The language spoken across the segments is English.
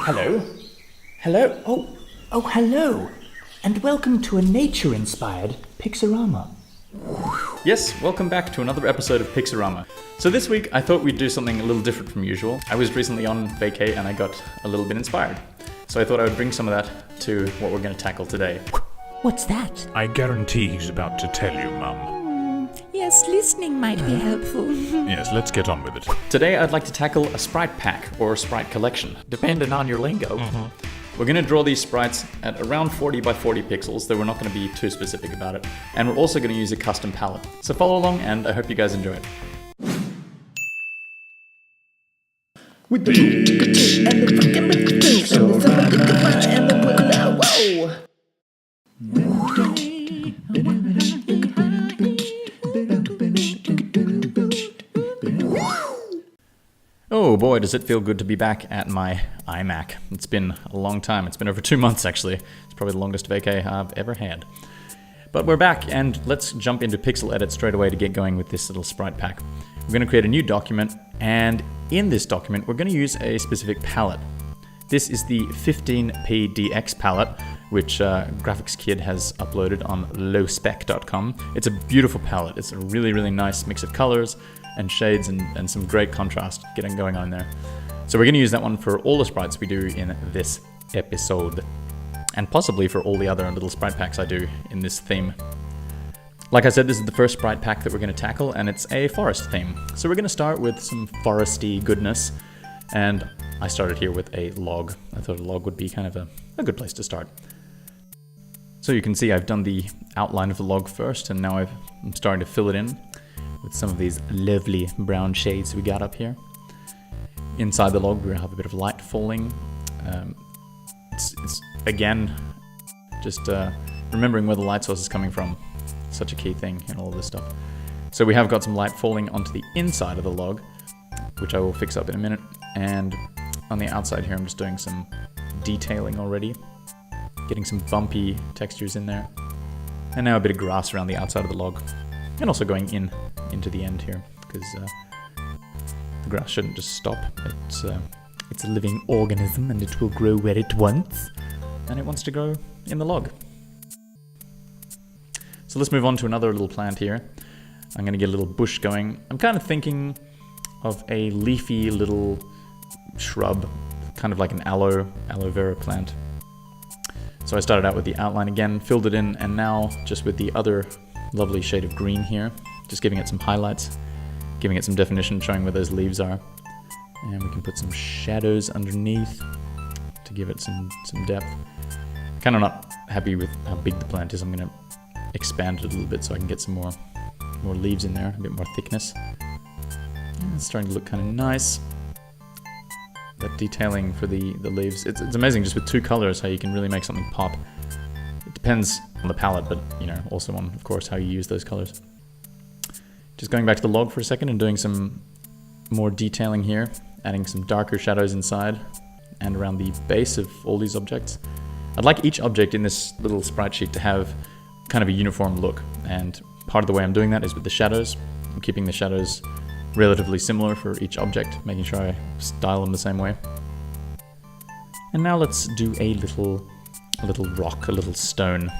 Hello? Hello? Hello! And welcome to a nature-inspired Pixorama. Yes, welcome back to another episode of Pixorama. So this week I thought we'd do something a little different from usual. I was recently on vacay and I got a little bit inspired. So I thought I would bring some of that to what we're going to tackle today. What's that? I guarantee he's about to tell you, Mum. Yes, listening might be helpful. Yes, let's get on with it. Today I'd like to tackle a sprite pack or sprite collection, depending on your lingo. We're going to draw these sprites at around 40 by 40 pixels, though we're not going to be too specific about it. And we're also going to use a custom palette. So follow along and I hope you guys enjoy it. With the and the fucking with the face and the somebody and the whoa. Oh boy, does it feel good to be back at my iMac. It's been a long time. It's been over 2 months actually. It's probably the longest vacay I've ever had. But we're back and let's jump into Pixel Edit straight away to get going with this little sprite pack. We're going to create a new document, and in this document we're going to use a specific palette. This is the 15Pdx Palette, which Graphics Kid has uploaded on lowspec.com. It's a beautiful palette. It's a really, really nice mix of colors and shades and some great contrast getting going on there. So we're going to use that one for all the sprites we do in this episode, and possibly for all the other little sprite packs I do in this theme. Like I said, this is the first sprite pack that we're going to tackle, and it's a forest theme. So we're going to start with some foresty goodness, and I started here with a log. I thought a log would be kind of a good place to start. So you can see I've done the outline of the log first, and now I'm starting to fill it in with some of these lovely brown shades we got up here. Inside the log, we're going to have a bit of light falling. It's again, just remembering where the light source is coming from. Such a key thing in all of this stuff. So we have got some light falling onto the inside of the log, which I will fix up in a minute. And on the outside here, I'm just doing some detailing already, getting some bumpy textures in there. And now a bit of grass around the outside of the log, and also going into the end here, because the grass shouldn't just stop. It's a living organism, and it will grow where it wants, and it wants to grow in the log. So let's move on to another little plant here. I'm going to get a little bush going. I'm kind of thinking of a leafy little shrub, kind of like an aloe vera plant. So I started out with the outline again, filled it in, and now just with the other lovely shade of green here, just giving it some highlights, giving it some definition, showing where those leaves are. And we can put some shadows underneath to give it some depth. Kind of not happy with how big the plant is. I'm going to expand it a little bit so I can get some more leaves in there, a bit more thickness. And it's starting to look kind of nice. That detailing for the leaves, it's amazing just with two colors how you can really make something pop. It depends on the palette, but also on, of course, how you use those colors. Just going back to the log for a second and doing some more detailing here, adding some darker shadows inside and around the base of all these objects. I'd like each object in this little sprite sheet to have kind of a uniform look, and part of the way I'm doing that is with the shadows. I'm keeping the shadows relatively similar for each object, making sure I style them the same way. And now let's do a little rock, a little stone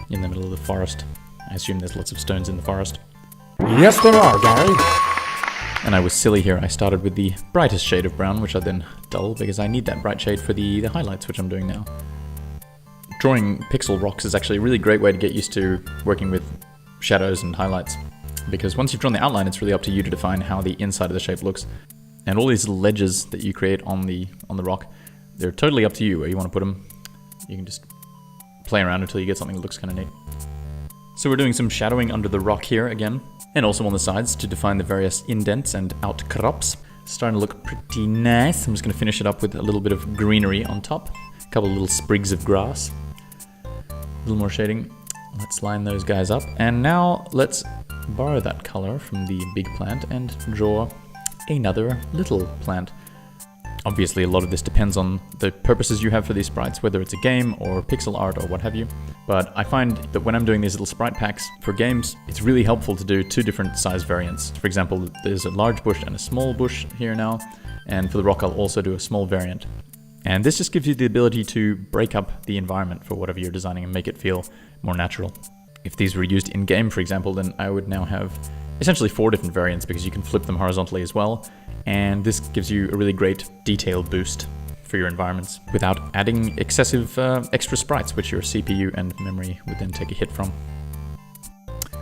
in the middle of the forest. I assume there's lots of stones in the forest. Yes, there are, Gary. And I was silly here. I started with the brightest shade of brown, which I then dull because I need that bright shade for the highlights, which I'm doing now. Drawing pixel rocks is actually a really great way to get used to working with shadows and highlights, because once you've drawn the outline, it's really up to you to define how the inside of the shape looks. And all these little ledges that you create on the rock, they're totally up to you where you want to put them. You can just play around until you get something that looks kind of neat. So we're doing some shadowing under the rock here again, and also on the sides to define the various indents and outcrops. Starting to look pretty nice. I'm just going to finish it up with a little bit of greenery on top, a couple of little sprigs of grass, a little more shading. Let's line those guys up, and now let's borrow that color from the big plant and draw another little plant. Obviously, a lot of this depends on the purposes you have for these sprites, whether it's a game or pixel art or what have you. But I find that when I'm doing these little sprite packs for games, it's really helpful to do two different size variants. For example, there's a large bush and a small bush here now, and for the rock I'll also do a small variant. And this just gives you the ability to break up the environment for whatever you're designing and make it feel more natural. If these were used in-game, for example, then I would now have essentially 4 different variants because you can flip them horizontally as well. And this gives you a really great detail boost for your environments without adding excessive extra sprites, which your CPU and memory would then take a hit from.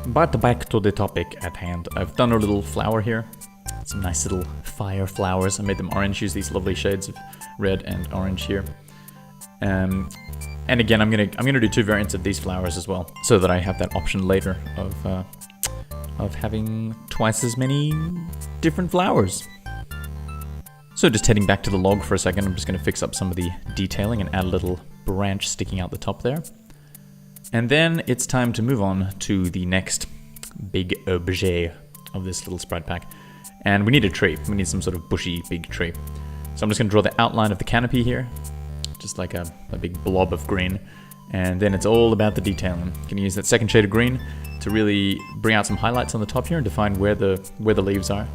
But back to the topic at hand. I've done a little flower here. Some nice little fire flowers. I made them orange, use these lovely shades of red and orange here. And again, I'm gonna do 2 variants of these flowers as well, so that I have that option later of having twice as many different flowers. So just heading back to the log for a second, I'm just gonna fix up some of the detailing and add a little branch sticking out the top there. And then it's time to move on to the next big objet of this little sprite pack. And we need a tree. We need some sort of bushy big tree. So I'm just gonna draw the outline of the canopy here, just like a big blob of green. And then it's all about the detailing. I'm gonna use that second shade of green to really bring out some highlights on the top here and define where the leaves are.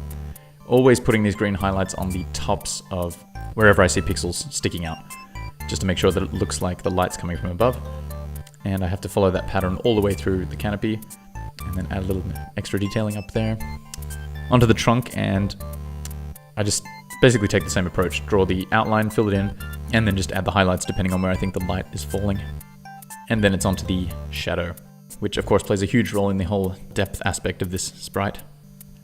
Always putting these green highlights on the tops of wherever I see pixels sticking out, just to make sure that it looks like the light's coming from above. And I have to follow that pattern all the way through the canopy, and then add a little extra detailing up there. Onto the trunk, and I just basically take the same approach. Draw the outline, fill it in, and then just add the highlights depending on where I think the light is falling. And then it's onto the shadow, which of course plays a huge role in the whole depth aspect of this sprite.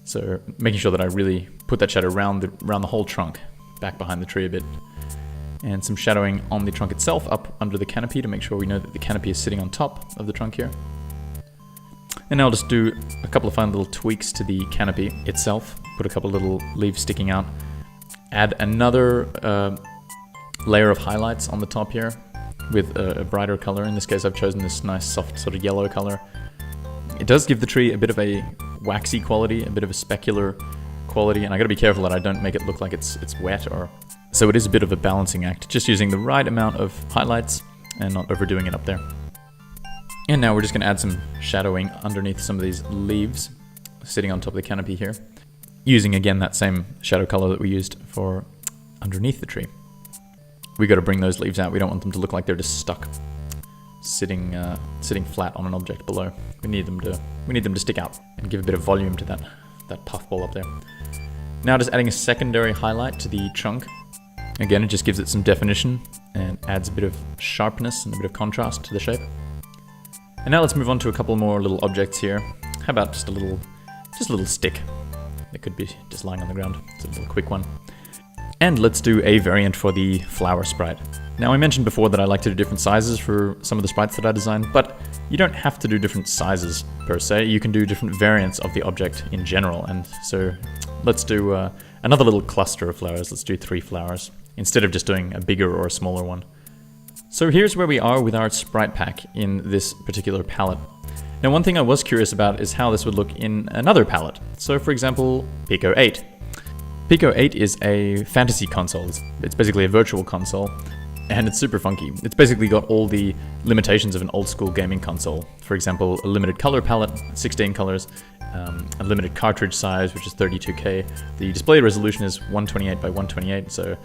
So making sure that I really put that shadow around the whole trunk, back behind the tree a bit. And some shadowing on the trunk itself, up under the canopy, to make sure we know that the canopy is sitting on top of the trunk here. And now I'll just do a couple of fun little tweaks to the canopy itself. Put a couple little leaves sticking out. Add another layer of highlights on the top here with a brighter color. In this case, I've chosen this nice soft sort of yellow color. It does give the tree a bit of a waxy quality, a bit of a specular quality, and I gotta be careful that I don't make it look like it's wet, or so it is a bit of a balancing act, just using the right amount of highlights and not overdoing it up there. And now we're just gonna add some shadowing underneath some of these leaves sitting on top of the canopy here, using again that same shadow color that we used for underneath the tree. We gotta bring those leaves out. We don't want them to look like they're just stuck, sitting flat on an object below. We need them to stick out and give a bit of volume to that puffball up there. Now just adding a secondary highlight to the trunk. Again, it just gives it some definition and adds a bit of sharpness and a bit of contrast to the shape. And now let's move on to a couple more little objects here. How about just a little stick that could be just lying on the ground. It's a little quick one. And let's do a variant for the flower sprite. Now I mentioned before that I like to do different sizes for some of the sprites that I design, but you don't have to do different sizes per se. You can do different variants of the object in general. And so let's do another little cluster of flowers. Let's do 3 flowers instead of just doing a bigger or a smaller one. So here's where we are with our sprite pack in this particular palette. Now one thing I was curious about is how this would look in another palette. So for example, Pico 8. Pico 8 is a fantasy console. It's basically a virtual console, and it's super funky. It's basically got all the limitations of an old school gaming console. For example, a limited color palette, 16 colors, a limited cartridge size, which is 32K. The display resolution is 128 by 128, so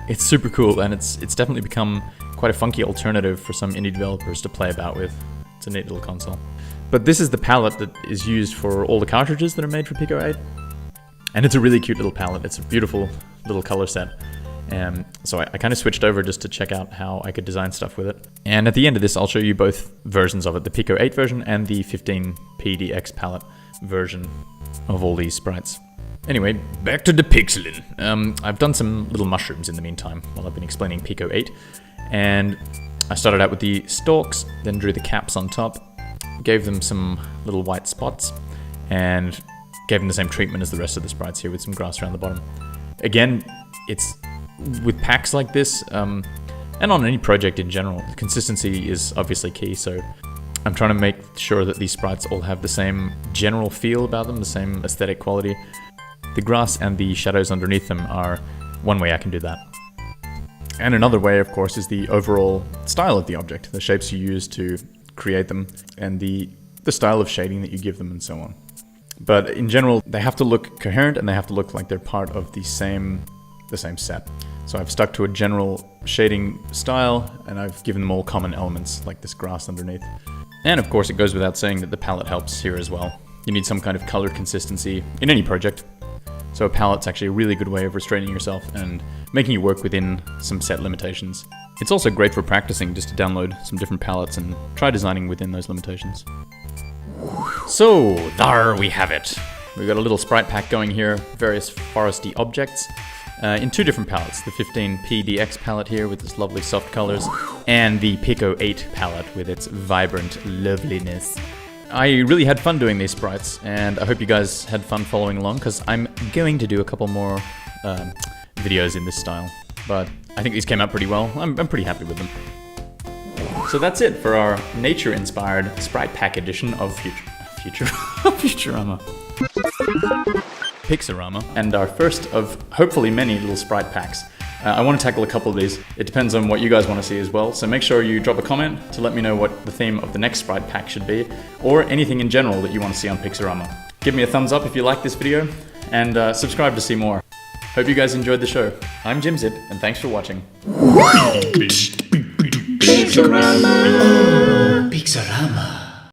it's super cool, and it's definitely become quite a funky alternative for some indie developers to play about with. It's a neat little console. But this is the palette that is used for all the cartridges that are made for Pico 8. And it's a really cute little palette. It's a beautiful little color set. So I kind of switched over just to check out how I could design stuff with it. And at the end of this, I'll show you both versions of it, the Pico 8 version and the 15 Pdx Palette version of all these sprites. Anyway, back to the pixeling. I've done some little mushrooms in the meantime while I've been explaining Pico 8. And I started out with the stalks, then drew the caps on top, gave them some little white spots, and gave them the same treatment as the rest of the sprites here with some grass around the bottom. Again, it's with packs like this, and on any project in general, consistency is obviously key, so I'm trying to make sure that these sprites all have the same general feel about them, the same aesthetic quality. The grass and the shadows underneath them are one way I can do that. And another way, of course, is the overall style of the object, the shapes you use to create them, and the style of shading that you give them, and so on. But in general, they have to look coherent, and they have to look like they're part of the same the same set. So I've stuck to a general shading style, and I've given them all common elements, like this grass underneath. And of course, it goes without saying that the palette helps here as well. You need some kind of color consistency in any project. So a palette's actually a really good way of restraining yourself and making you work within some set limitations. It's also great for practicing, just to download some different palettes and try designing within those limitations. So, there we have it. We've got a little sprite pack going here, various foresty objects, in 2 different palettes. The 15 Pdx palette here with its lovely soft colors, and the Pico 8 palette with its vibrant loveliness. I really had fun doing these sprites, and I hope you guys had fun following along, because I'm going to do a couple more videos in this style. But I think these came out pretty well. I'm pretty happy with them. So that's it for our nature-inspired Sprite Pack edition of Futurama. Pixorama, and our first of hopefully many little Sprite Packs. I want to tackle a couple of these. It depends on what you guys want to see as well, so make sure you drop a comment to let me know what the theme of the next Sprite Pack should be, or anything in general that you want to see on Pixorama. Give me a thumbs up if you like this video, and subscribe to see more. Hope you guys enjoyed the show. I'm Jimzip, and thanks for watching. Pixorama. Pixorama.